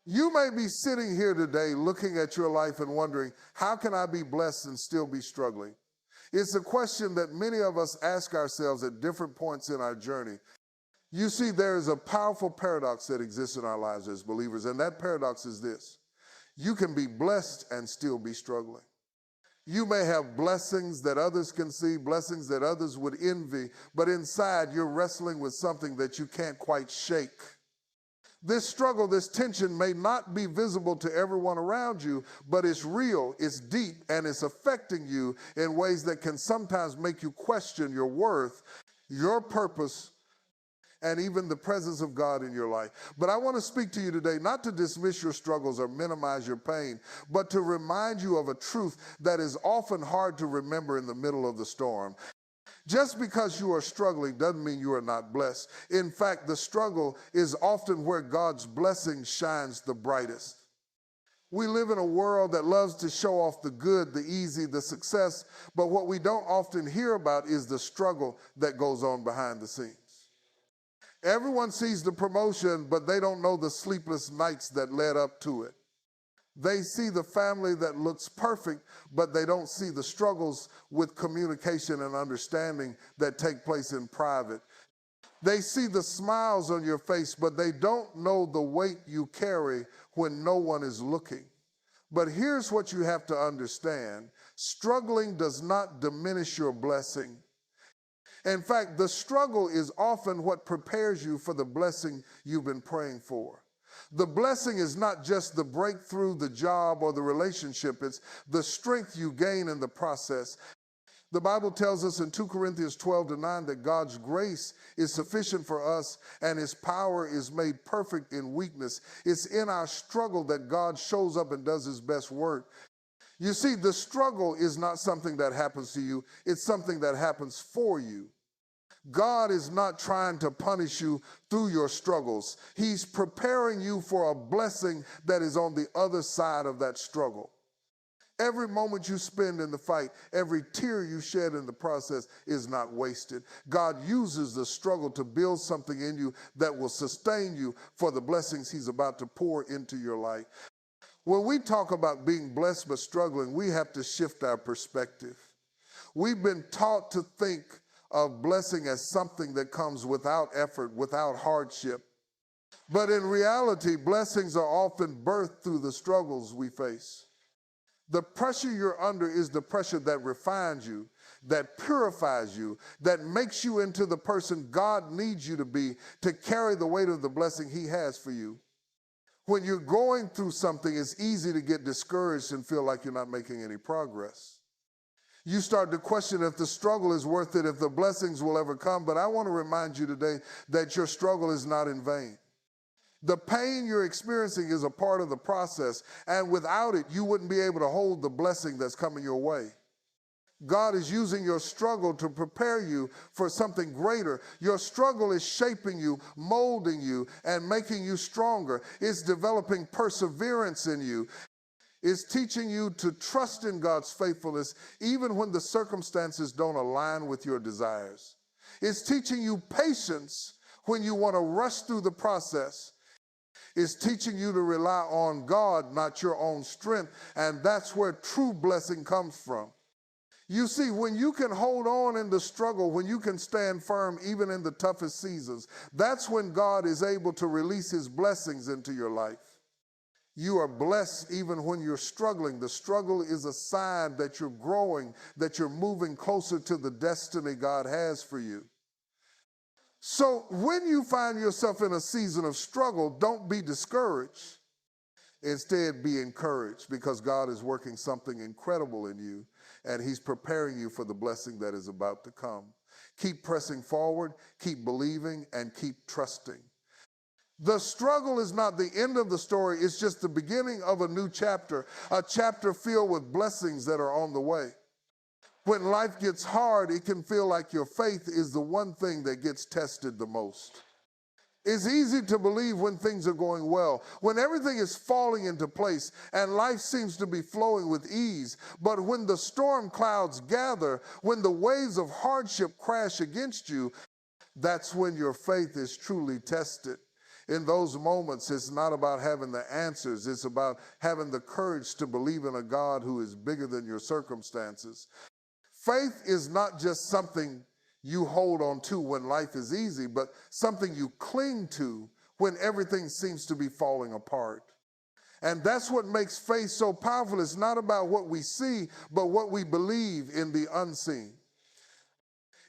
You may be sitting here today looking at your life and wondering, how can I be blessed and still be struggling? It's a question that many of us ask ourselves at different points in our journey. You see, there is a powerful paradox that exists in our lives as believers, and that paradox is this. You can be blessed and still be struggling. You may have blessings that others can see, blessings that others would envy, but inside you're wrestling with something that you can't quite shake. This struggle, this tension may not be visible to everyone around you, but it's real, it's deep, and it's affecting you in ways that can sometimes make you question your worth, your purpose, and even the presence of God in your life. But I want to speak to you today, not to dismiss your struggles or minimize your pain, but to remind you of a truth that is often hard to remember in the middle of the storm. Just because you are struggling doesn't mean you are not blessed. In fact, the struggle is often where God's blessing shines the brightest. We live in a world that loves to show off the good, the easy, the success, but what we don't often hear about is the struggle that goes on behind the scenes. Everyone sees the promotion, but they don't know the sleepless nights that led up to it. They see the family that looks perfect, but they don't see the struggles with communication and understanding that take place in private. They see the smiles on your face, but they don't know the weight you carry when no one is looking. But here's what you have to understand. Struggling does not diminish your blessing. In fact, the struggle is often what prepares you for the blessing you've been praying for. The blessing is not just the breakthrough, the job, or the relationship. It's the strength you gain in the process. The Bible tells us in 2 Corinthians 12:9 that God's grace is sufficient for us and his power is made perfect in weakness. It's in our struggle that God shows up and does his best work. You see, the struggle is not something that happens to you. It's something that happens for you. God is not trying to punish you through your struggles. He's preparing you for a blessing that is on the other side of that struggle. Every moment you spend in the fight, every tear you shed in the process is not wasted. God uses the struggle to build something in you that will sustain you for the blessings he's about to pour into your life. When we talk about being blessed but struggling, we have to shift our perspective. We've been taught to think of blessing as something that comes without effort, without hardship. But in reality, blessings are often birthed through the struggles we face. The pressure you're under is the pressure that refines you, that purifies you, that makes you into the person God needs you to be to carry the weight of the blessing he has for you. When you're going through something, it's easy to get discouraged and feel like you're not making any progress. You start to question if the struggle is worth it, if the blessings will ever come. But I want to remind you today that your struggle is not in vain. The pain you're experiencing is a part of the process, and without it, you wouldn't be able to hold the blessing that's coming your way. God is using your struggle to prepare you for something greater. Your struggle is shaping you, molding you, and making you stronger. It's developing perseverance in you. It's teaching you to trust in God's faithfulness even when the circumstances don't align with your desires. It's teaching you patience when you want to rush through the process. It's teaching you to rely on God, not your own strength, and that's where true blessing comes from. You see, when you can hold on in the struggle, when you can stand firm even in the toughest seasons, that's when God is able to release his blessings into your life. You are blessed even when you're struggling. The struggle is a sign that you're growing, that you're moving closer to the destiny God has for you. So when you find yourself in a season of struggle, don't be discouraged. Instead, be encouraged because God is working something incredible in you and he's preparing you for the blessing that is about to come. Keep pressing forward, keep believing, and keep trusting. The struggle is not the end of the story. It's just the beginning of a new chapter, a chapter filled with blessings that are on the way. When life gets hard, it can feel like your faith is the one thing that gets tested the most. It's easy to believe when things are going well, when everything is falling into place and life seems to be flowing with ease. But when the storm clouds gather, when the waves of hardship crash against you, that's when your faith is truly tested. In those moments, it's not about having the answers. It's about having the courage to believe in a God who is bigger than your circumstances. Faith is not just something you hold on to when life is easy, but something you cling to when everything seems to be falling apart. And that's what makes faith so powerful. It's not about what we see, but what we believe in the unseen.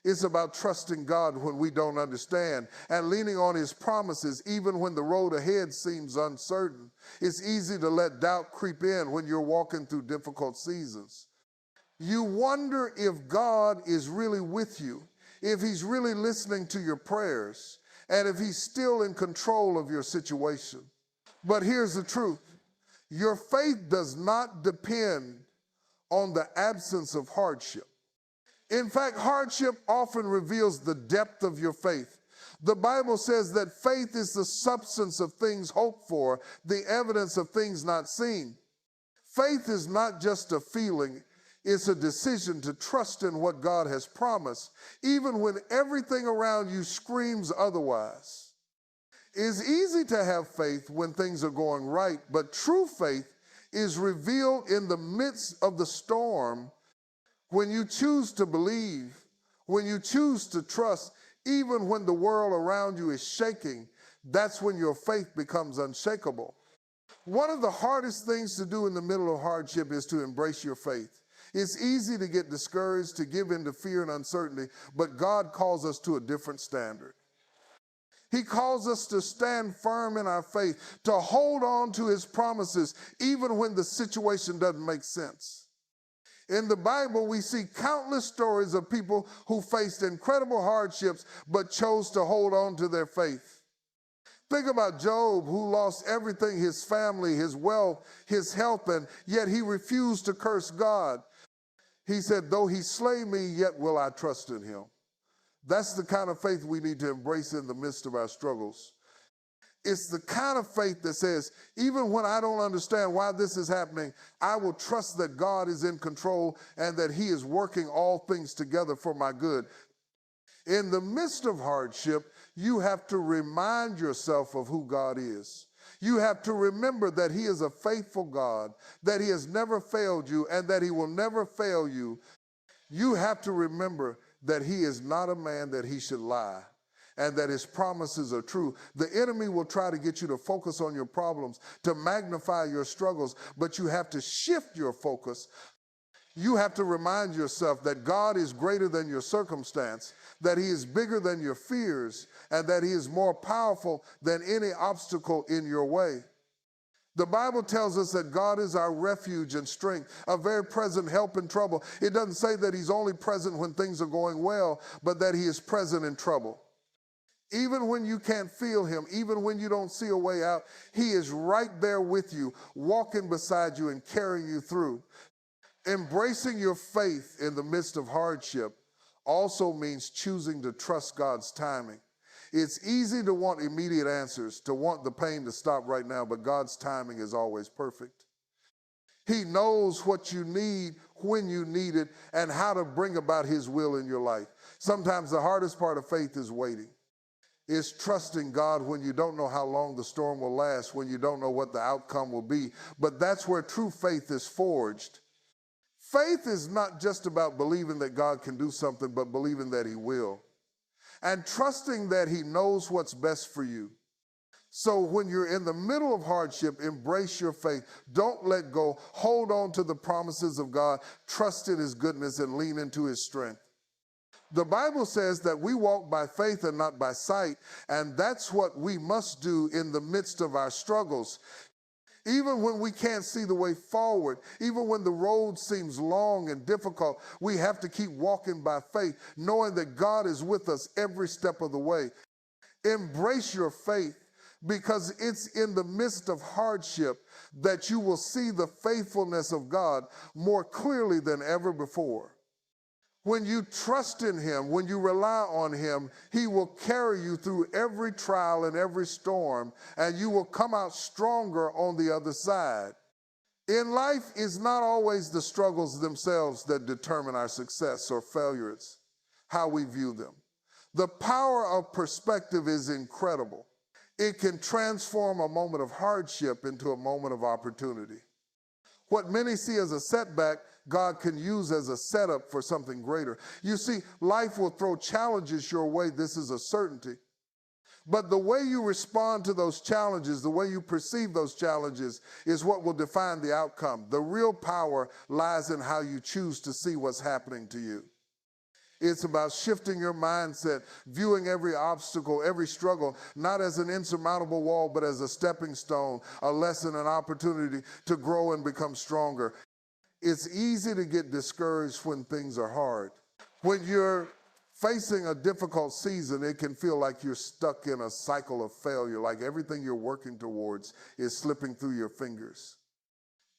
It's about trusting God when we don't understand and leaning on his promises even when the road ahead seems uncertain. It's easy to let doubt creep in when you're walking through difficult seasons. You wonder if God is really with you, if he's really listening to your prayers, and if he's still in control of your situation. But here's the truth. Your faith does not depend on the absence of hardship. In fact, hardship often reveals the depth of your faith. The Bible says that faith is the substance of things hoped for, the evidence of things not seen. Faith is not just a feeling, it's a decision to trust in what God has promised, even when everything around you screams otherwise. It's easy to have faith when things are going right, but true faith is revealed in the midst of the storm. When you choose to believe, when you choose to trust, even when the world around you is shaking, that's when your faith becomes unshakable. One of the hardest things to do in the middle of hardship is to embrace your faith. It's easy to get discouraged, to give in to fear and uncertainty, but God calls us to a different standard. He calls us to stand firm in our faith, to hold on to his promises, even when the situation doesn't make sense. In the Bible, we see countless stories of people who faced incredible hardships but chose to hold on to their faith. Think about Job, who lost everything, his family, his wealth, his health, and yet he refused to curse God. He said, though he slay me, yet will I trust in him. That's the kind of faith we need to embrace in the midst of our struggles. It's the kind of faith that says, even when I don't understand why this is happening, I will trust that God is in control and that he is working all things together for my good. In the midst of hardship, you have to remind yourself of who God is. You have to remember that he is a faithful God, that he has never failed you, and that he will never fail you. You have to remember that he is not a man that he should lie, and that his promises are true. The enemy will try to get you to focus on your problems, to magnify your struggles, but you have to shift your focus. You have to remind yourself that God is greater than your circumstance, that he is bigger than your fears, and that he is more powerful than any obstacle in your way. The Bible tells us that God is our refuge and strength, a very present help in trouble. It doesn't say that he's only present when things are going well, but that he is present in trouble. Even when you can't feel him, even when you don't see a way out, he is right there with you, walking beside you and carrying you through. Embracing your faith in the midst of hardship also means choosing to trust God's timing. It's easy to want immediate answers, to want the pain to stop right now, but God's timing is always perfect. He knows what you need, when you need it, and how to bring about his will in your life. Sometimes the hardest part of faith is waiting. It's trusting God when you don't know how long the storm will last, when you don't know what the outcome will be. But that's where true faith is forged. Faith is not just about believing that God can do something, but believing that he will. And trusting that he knows what's best for you. So when you're in the middle of hardship, embrace your faith. Don't let go. Hold on to the promises of God. Trust in his goodness and lean into his strength. The Bible says that we walk by faith and not by sight, and that's what we must do in the midst of our struggles. Even when we can't see the way forward, even when the road seems long and difficult, we have to keep walking by faith, knowing that God is with us every step of the way. Embrace your faith, because it's in the midst of hardship that you will see the faithfulness of God more clearly than ever before. When you trust in him, when you rely on him, he will carry you through every trial and every storm, and you will come out stronger on the other side. In life, it's not always the struggles themselves that determine our success or failure. It's how we view them. The power of perspective is incredible. It can transform a moment of hardship into a moment of opportunity. What many see as a setback, God can use as a setup for something greater. You see, life will throw challenges your way. This is a certainty. But the way you respond to those challenges, the way you perceive those challenges, is what will define the outcome. The real power lies in how you choose to see what's happening to you. It's about shifting your mindset, viewing every obstacle, every struggle, not as an insurmountable wall, but as a stepping stone, a lesson, an opportunity to grow and become stronger. It's easy to get discouraged when things are hard. When you're facing a difficult season, it can feel like you're stuck in a cycle of failure, like everything you're working towards is slipping through your fingers.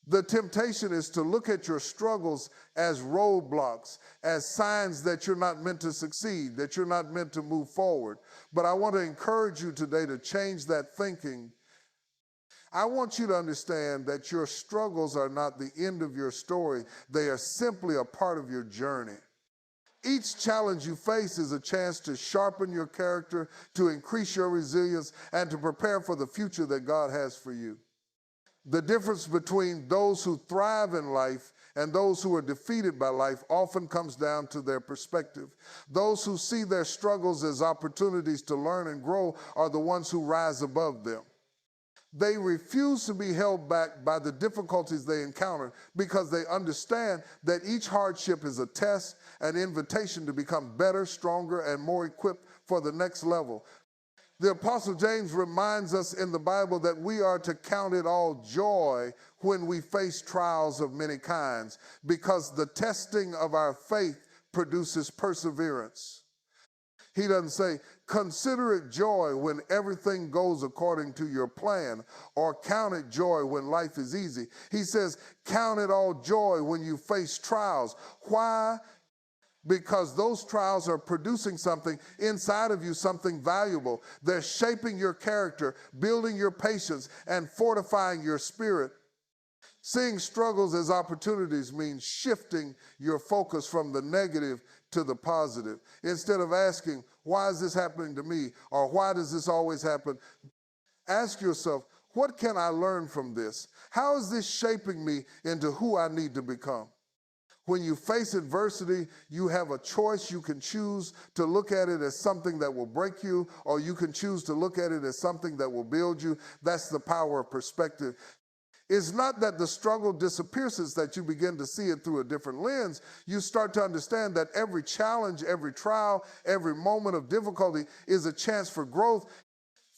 The temptation is to look at your struggles as roadblocks, as signs that you're not meant to succeed, that you're not meant to move forward. But I want to encourage you today to change that thinking. I want you to understand that your struggles are not the end of your story. They are simply a part of your journey. Each challenge you face is a chance to sharpen your character, to increase your resilience, and to prepare for the future that God has for you. The difference between those who thrive in life and those who are defeated by life often comes down to their perspective. Those who see their struggles as opportunities to learn and grow are the ones who rise above them. They refuse to be held back by the difficulties they encounter because they understand that each hardship is a test, an invitation to become better, stronger, and more equipped for the next level. The Apostle James reminds us in the Bible that we are to count it all joy when we face trials of many kinds, because the testing of our faith produces perseverance. He doesn't say, consider it joy when everything goes according to your plan, or count it joy when life is easy. He says, count it all joy when you face trials. Why? Because those trials are producing something inside of you, something valuable. They're shaping your character, building your patience, and fortifying your spirit. Seeing struggles as opportunities means shifting your focus from the negative to the positive. Instead of asking, why is this happening to me? Or why does this always happen? Ask yourself, what can I learn from this? How is this shaping me into who I need to become? When you face adversity, you have a choice. You can choose to look at it as something that will break you, or you can choose to look at it as something that will build you. That's the power of perspective. It's not that the struggle disappears, it's that you begin to see it through a different lens. You start to understand that every challenge, every trial, every moment of difficulty is a chance for growth.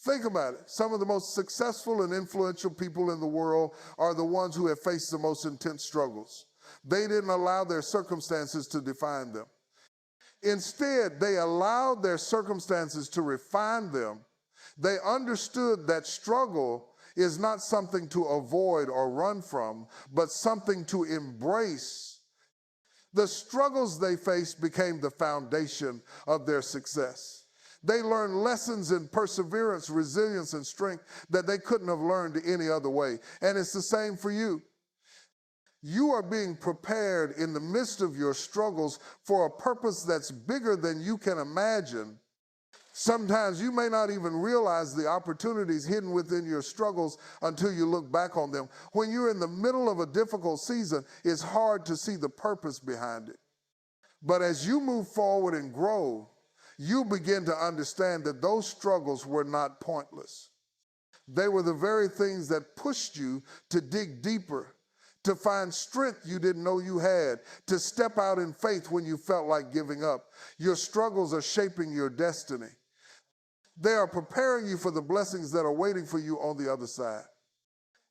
Think about it. Some of the most successful and influential people in the world are the ones who have faced the most intense struggles. They didn't allow their circumstances to define them. Instead, they allowed their circumstances to refine them. They understood that struggle is not something to avoid or run from, but something to embrace. The struggles they faced became the foundation of their success. They learned lessons in perseverance, resilience, and strength that they couldn't have learned any other way. And it's the same for you. You are being prepared in the midst of your struggles for a purpose that's bigger than you can imagine. Sometimes you may not even realize the opportunities hidden within your struggles until you look back on them. When you're in the middle of a difficult season, it's hard to see the purpose behind it. But as you move forward and grow, you begin to understand that those struggles were not pointless. They were the very things that pushed you to dig deeper, to find strength you didn't know you had, to step out in faith when you felt like giving up. Your struggles are shaping your destiny. They are preparing you for the blessings that are waiting for you on the other side.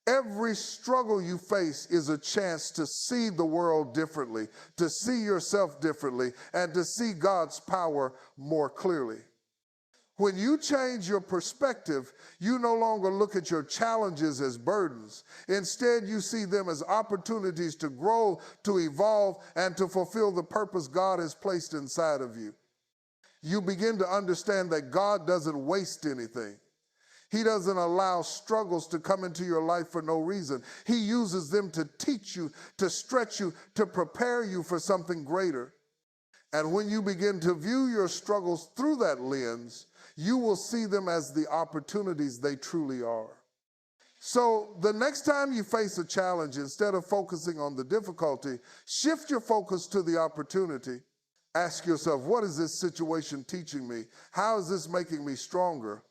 Every struggle you face is a chance to see the world differently, to see yourself differently, and to see God's power more clearly. When you change your perspective, you no longer look at your challenges as burdens. Instead, you see them as opportunities to grow, to evolve, and to fulfill the purpose God has placed inside of you. You begin to understand that God doesn't waste anything. He doesn't allow struggles to come into your life for no reason. He uses them to teach you, to stretch you, to prepare you for something greater. And when you begin to view your struggles through that lens, you will see them as the opportunities they truly are. So the next time you face a challenge, instead of focusing on the difficulty, shift your focus to the opportunity. Ask yourself, what is this situation teaching me? How is this making me stronger?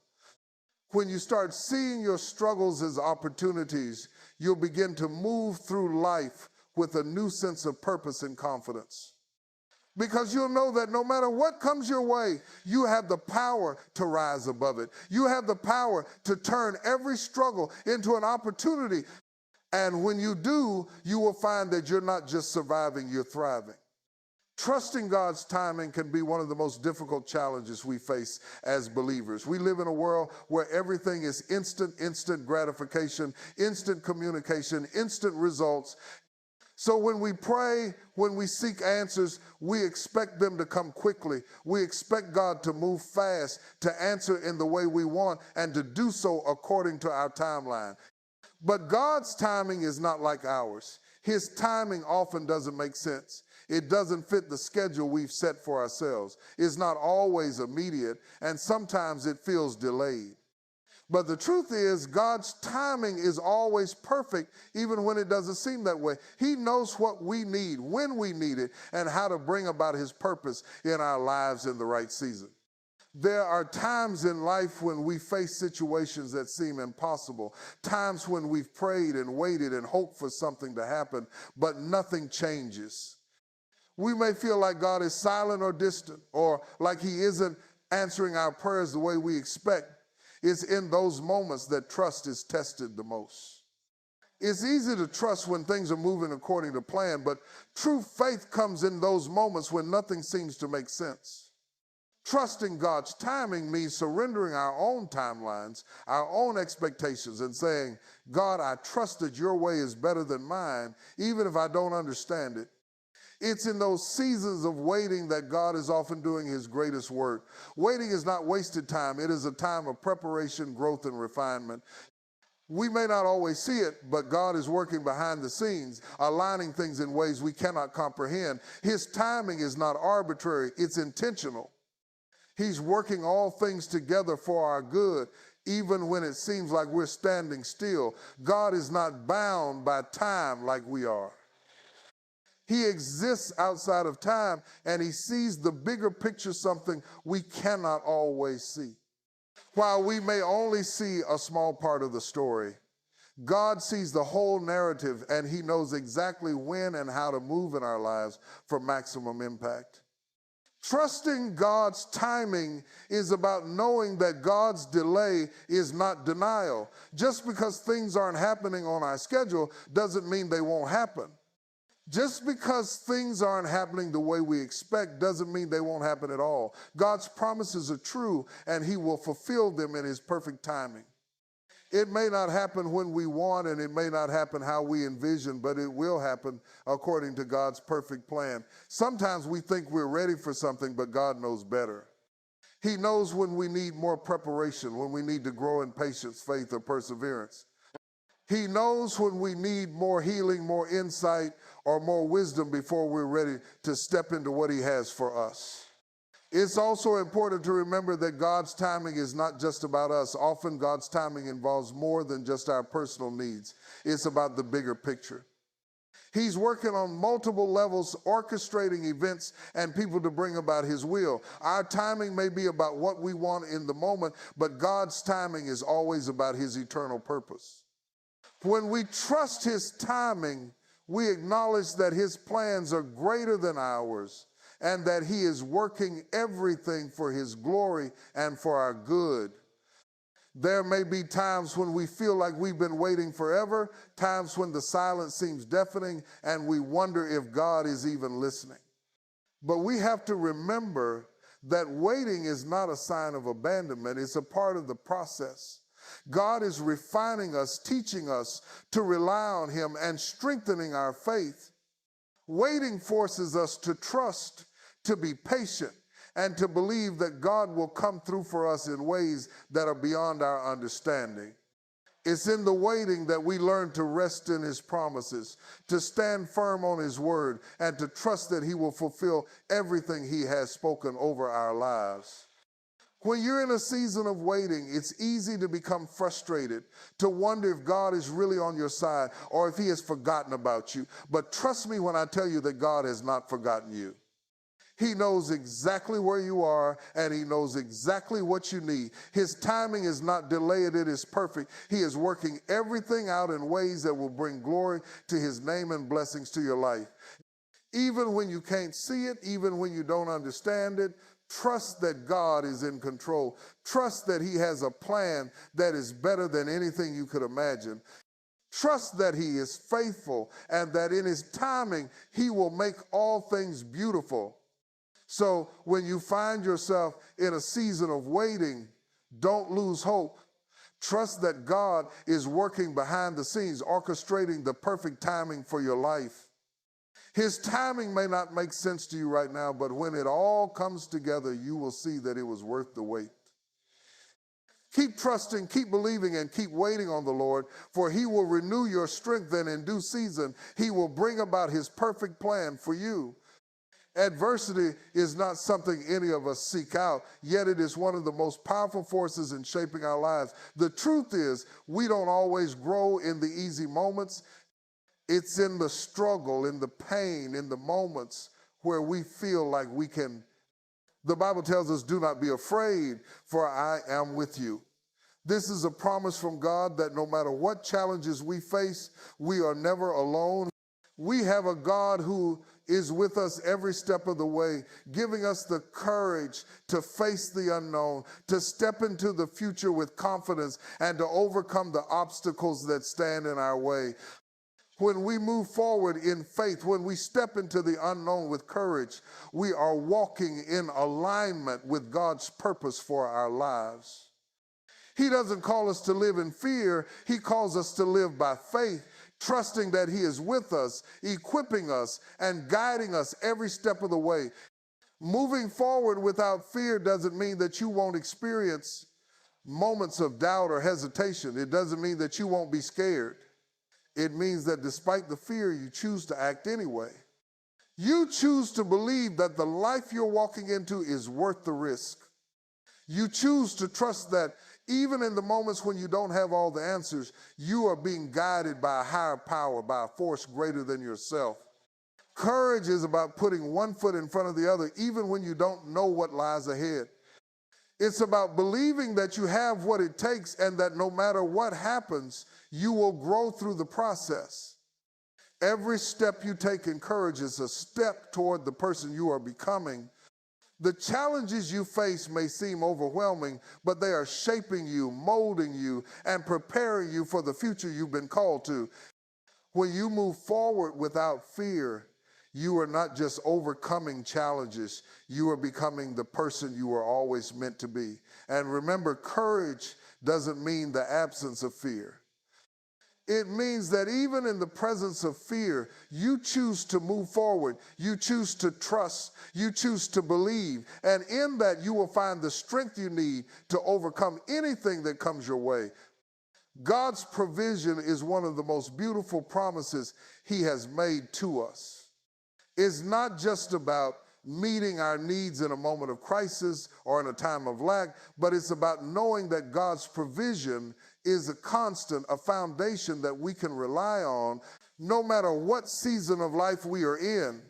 When you start seeing your struggles as opportunities, you'll begin to move through life with a new sense of purpose and confidence. Because you'll know that no matter what comes your way, you have the power to rise above it. You have the power to turn every struggle into an opportunity. And when you do, you will find that you're not just surviving, you're thriving. Trusting God's timing can be one of the most difficult challenges we face as believers. We live in a world where everything is instant gratification, instant communication, instant results. So when we pray, when we seek answers, we expect them to come quickly. We expect God to move fast, to answer in the way we want, and to do so according to our timeline. But God's timing is not like ours. His timing often doesn't make sense. It doesn't fit the schedule we've set for ourselves. It's not always immediate, and sometimes it feels delayed. But the truth is, God's timing is always perfect, even when it doesn't seem that way. He knows what we need, when we need it, and how to bring about His purpose in our lives in the right season. There are times in life when we face situations that seem impossible, times when we've prayed and waited and hoped for something to happen, but nothing changes. We may feel like God is silent or distant, or like He isn't answering our prayers the way we expect. It's in those moments that trust is tested the most. It's easy to trust when things are moving according to plan, but true faith comes in those moments when nothing seems to make sense. Trusting God's timing means surrendering our own timelines, our own expectations, and saying, God, I trust that your way is better than mine, even if I don't understand it. It's in those seasons of waiting that God is often doing His greatest work. Waiting is not wasted time. It is a time of preparation, growth, and refinement. We may not always see it, but God is working behind the scenes, aligning things in ways we cannot comprehend. His timing is not arbitrary, it's intentional. He's working all things together for our good, even when it seems like we're standing still. God is not bound by time like we are. He exists outside of time, and He sees the bigger picture, something we cannot always see. While we may only see a small part of the story, God sees the whole narrative, and He knows exactly when and how to move in our lives for maximum impact. Trusting God's timing is about knowing that God's delay is not denial. Just because things aren't happening on our schedule doesn't mean they won't happen. Just because things aren't happening the way we expect doesn't mean they won't happen at all. God's promises are true, and He will fulfill them in His perfect timing. It may not happen when we want, and it may not happen how we envision, but it will happen according to God's perfect plan. Sometimes we think we're ready for something, but God knows better. He knows when we need more preparation, when we need to grow in patience, faith, or perseverance. He knows when we need more healing, more insight, or more wisdom before we're ready to step into what He has for us. It's also important to remember that God's timing is not just about us. Often God's timing involves more than just our personal needs. It's about the bigger picture. He's working on multiple levels, orchestrating events and people to bring about His will. Our timing may be about what we want in the moment, but God's timing is always about His eternal purpose. When we trust His timing, we acknowledge that His plans are greater than ours and that He is working everything for His glory and for our good. There may be times when we feel like we've been waiting forever, times when the silence seems deafening, and we wonder if God is even listening. But we have to remember that waiting is not a sign of abandonment. It's a part of the process. God is refining us, teaching us to rely on Him and strengthening our faith. Waiting forces us to trust, to be patient, and to believe that God will come through for us in ways that are beyond our understanding. It's in the waiting that we learn to rest in His promises, to stand firm on His word, and to trust that He will fulfill everything He has spoken over our lives. When you're in a season of waiting, it's easy to become frustrated, to wonder if God is really on your side or if he has forgotten about you. But trust me when I tell you that God has not forgotten you. He knows exactly where you are, and he knows exactly what you need. His timing is not delayed, it is perfect. He is working everything out in ways that will bring glory to his name and blessings to your life. Even when you can't see it, even when you don't understand it, trust that God is in control. Trust that he has a plan that is better than anything you could imagine. Trust that he is faithful and that in his timing, he will make all things beautiful. So when you find yourself in a season of waiting, don't lose hope. Trust that God is working behind the scenes, orchestrating the perfect timing for your life. His timing may not make sense to you right now, but when it all comes together, you will see that it was worth the wait. Keep trusting, keep believing, and keep waiting on the Lord, for he will renew your strength, and in due season, he will bring about his perfect plan for you. Adversity is not something any of us seek out, yet it is one of the most powerful forces in shaping our lives. The truth is, we don't always grow in the easy moments. It's in the struggle, in the pain, in the moments where we feel like we can. The Bible tells us, do not be afraid, for I am with you. This is a promise from God that no matter what challenges we face, we are never alone. We have a God who is with us every step of the way, giving us the courage to face the unknown, to step into the future with confidence, and to overcome the obstacles that stand in our way. When we move forward in faith, when we step into the unknown with courage, we are walking in alignment with God's purpose for our lives. He doesn't call us to live in fear. He calls us to live by faith, trusting that he is with us, equipping us, and guiding us every step of the way. Moving forward without fear doesn't mean that you won't experience moments of doubt or hesitation. It doesn't mean that you won't be scared. It means that despite the fear, you choose to act anyway. You choose to believe that the life you're walking into is worth the risk. You choose to trust that even in the moments when you don't have all the answers, you are being guided by a higher power, by a force greater than yourself. Courage is about putting one foot in front of the other, even when you don't know what lies ahead. It's about believing that you have what it takes and that no matter what happens, you will grow through the process. Every step you take in courage is a step toward the person you are becoming. The challenges you face may seem overwhelming, but they are shaping you, molding you, and preparing you for the future you've been called to. When you move forward without fear, you are not just overcoming challenges, you are becoming the person you were always meant to be. And remember, courage doesn't mean the absence of fear. It means that even in the presence of fear, you choose to move forward, you choose to trust, you choose to believe, and in that you will find the strength you need to overcome anything that comes your way. God's provision is one of the most beautiful promises he has made to us. It's not just about meeting our needs in a moment of crisis or in a time of lack, but it's about knowing that God's provision is a constant, a foundation that we can rely on no matter what season of life we are in.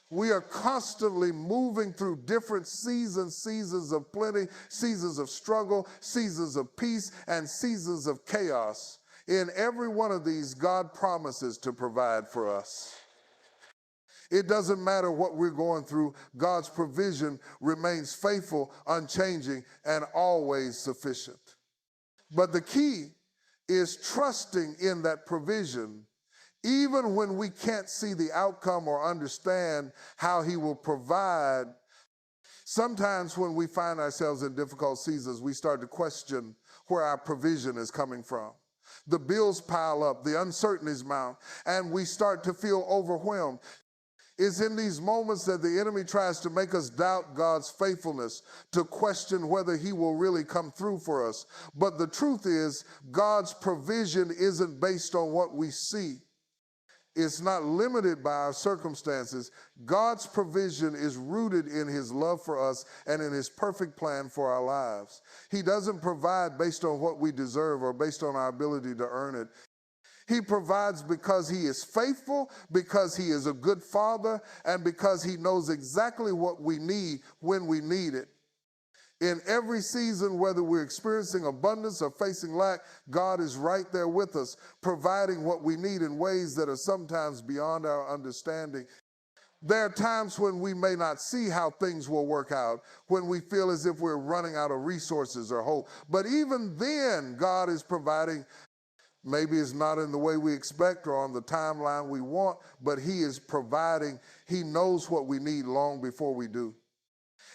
We are constantly moving through different seasons of plenty, seasons of struggle, seasons of peace, and seasons of chaos. In every one of these, God promises to provide for us. It doesn't matter what we're going through, God's provision remains faithful, unchanging, and always sufficient. But the key is trusting in that provision, even when we can't see the outcome or understand how he will provide. Sometimes when we find ourselves in difficult seasons, we start to question where our provision is coming from. The bills pile up, the uncertainties mount, and we start to feel overwhelmed. It's in these moments that the enemy tries to make us doubt God's faithfulness, to question whether he will really come through for us. But the truth is, God's provision isn't based on what we see. It's not limited by our circumstances. God's provision is rooted in his love for us and in his perfect plan for our lives. He doesn't provide based on what we deserve or based on our ability to earn it. He provides because he is faithful, because he is a good father, and because he knows exactly what we need when we need it. In every season, whether we're experiencing abundance or facing lack, God is right there with us, providing what we need in ways that are sometimes beyond our understanding. There are times when we may not see how things will work out, when we feel as if we're running out of resources or hope. But even then, God is providing. Maybe it's not in the way we expect or on the timeline we want, but he is providing. He knows what we need long before we do.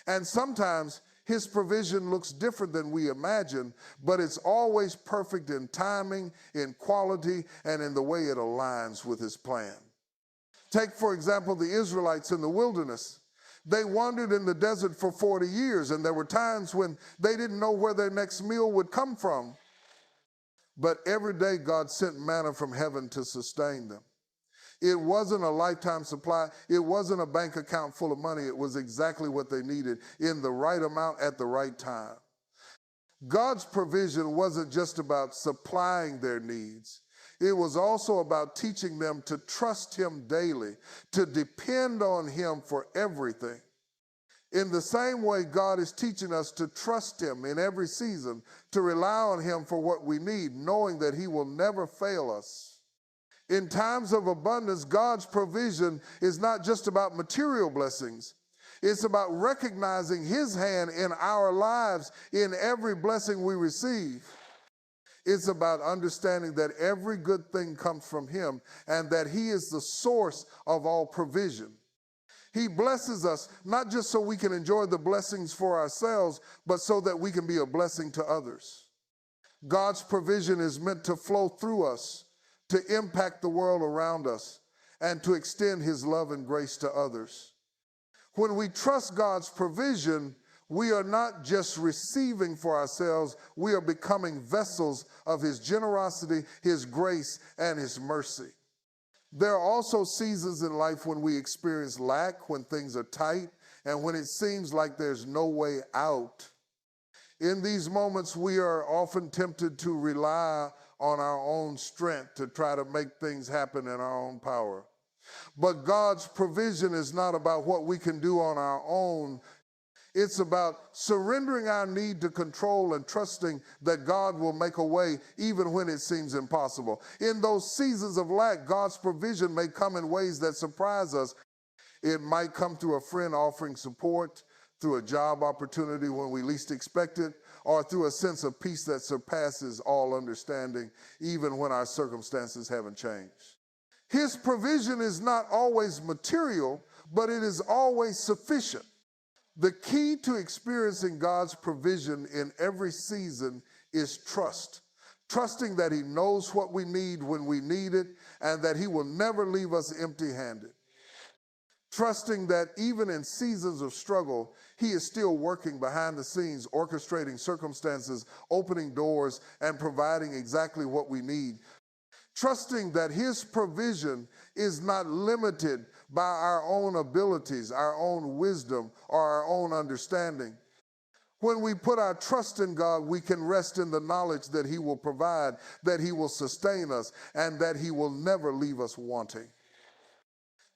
And sometimes his provision looks different than we imagine, but it's always perfect in timing, in quality, and in the way it aligns with his plan. Take, for example, the Israelites in the wilderness. They wandered in the desert for 40 years, and there were times when they didn't know where their next meal would come from. But every day God sent manna from heaven to sustain them. It wasn't a lifetime supply. It wasn't a bank account full of money. It was exactly what they needed in the right amount at the right time. God's provision wasn't just about supplying their needs. It was also about teaching them to trust him daily, to depend on him for everything. In the same way, God is teaching us to trust him in every season, to rely on him for what we need, knowing that he will never fail us. In times of abundance, God's provision is not just about material blessings. It's about recognizing his hand in our lives in every blessing we receive. It's about understanding that every good thing comes from him and that he is the source of all provision. He blesses us not just so we can enjoy the blessings for ourselves, but so that we can be a blessing to others. God's provision is meant to flow through us, to impact the world around us, and to extend his love and grace to others. When we trust God's provision, we are not just receiving for ourselves, we are becoming vessels of his generosity, his grace, and his mercy. There are also seasons in life when we experience lack, when things are tight, and when it seems like there's no way out. In these moments, we are often tempted to rely on our own strength to try to make things happen in our own power. But God's provision is not about what we can do on our own. It's about surrendering our need to control and trusting that God will make a way even when it seems impossible. In those seasons of lack, God's provision may come in ways that surprise us. It might come through a friend offering support, through a job opportunity when we least expect it, or through a sense of peace that surpasses all understanding, even when our circumstances haven't changed. His provision is not always material, but it is always sufficient. The key to experiencing God's provision in every season is trust. Trusting that he knows what we need when we need it, and that he will never leave us empty-handed. Trusting that even in seasons of struggle, he is still working behind the scenes, orchestrating circumstances, opening doors, and providing exactly what we need. Trusting that his provision is not limited by our own abilities, our own wisdom, or our own understanding. When we put our trust in God, we can rest in the knowledge that he will provide, that he will sustain us, and that he will never leave us wanting.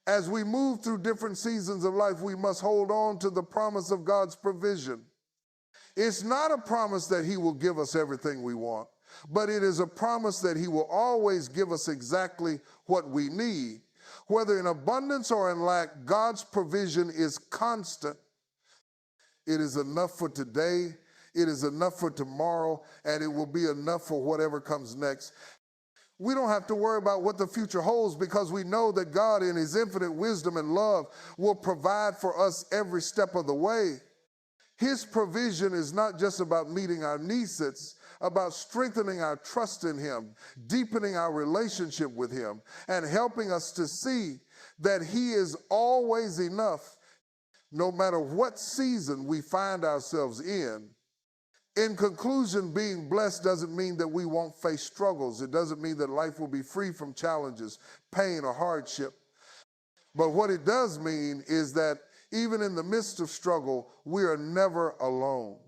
As we move through different seasons of life, we must hold on to the promise of God's provision. It's not a promise that he will give us everything we want, but it is a promise that he will always give us exactly what we need. Whether in abundance or in lack, God's provision is constant. It is enough for today, it is enough for tomorrow, and it will be enough for whatever comes next. We don't have to worry about what the future holds because we know that God, in his infinite wisdom and love, will provide for us every step of the way. His provision is not just about meeting our needs, it's about strengthening our trust in him, deepening our relationship with him, and helping us to see that he is always enough, no matter what season we find ourselves in. In conclusion, being blessed doesn't mean that we won't face struggles. It doesn't mean that life will be free from challenges, pain, or hardship. But what it does mean is that even in the midst of struggle, we are never alone.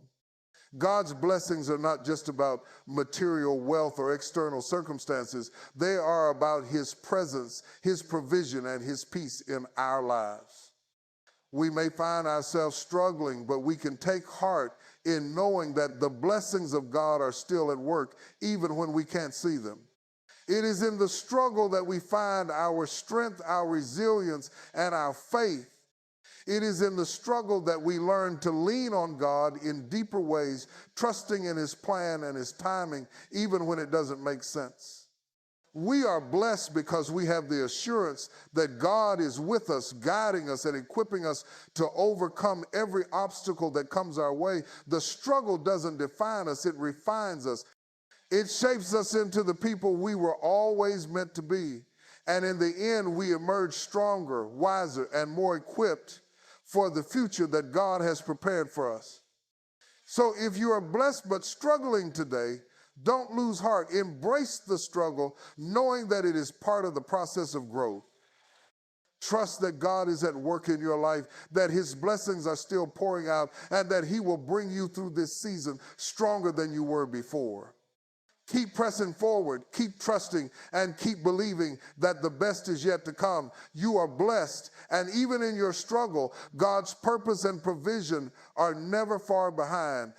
God's blessings are not just about material wealth or external circumstances. They are about His presence, His provision, and His peace in our lives. We may find ourselves struggling, but we can take heart in knowing that the blessings of God are still at work, even when we can't see them. It is in the struggle that we find our strength, our resilience, and our faith. It is in the struggle that we learn to lean on God in deeper ways, trusting in His plan and His timing, even when it doesn't make sense. We are blessed because we have the assurance that God is with us, guiding us and equipping us to overcome every obstacle that comes our way. The struggle doesn't define us, it refines us. It shapes us into the people we were always meant to be. And in the end, we emerge stronger, wiser, and more equipped for the future that God has prepared for us. So if you are blessed but struggling today, don't lose heart. Embrace the struggle, knowing that it is part of the process of growth. Trust that God is at work in your life, that His blessings are still pouring out, and that He will bring you through this season stronger than you were before. Keep pressing forward, keep trusting, and keep believing that the best is yet to come. You are blessed, and even in your struggle, God's purpose and provision are never far behind.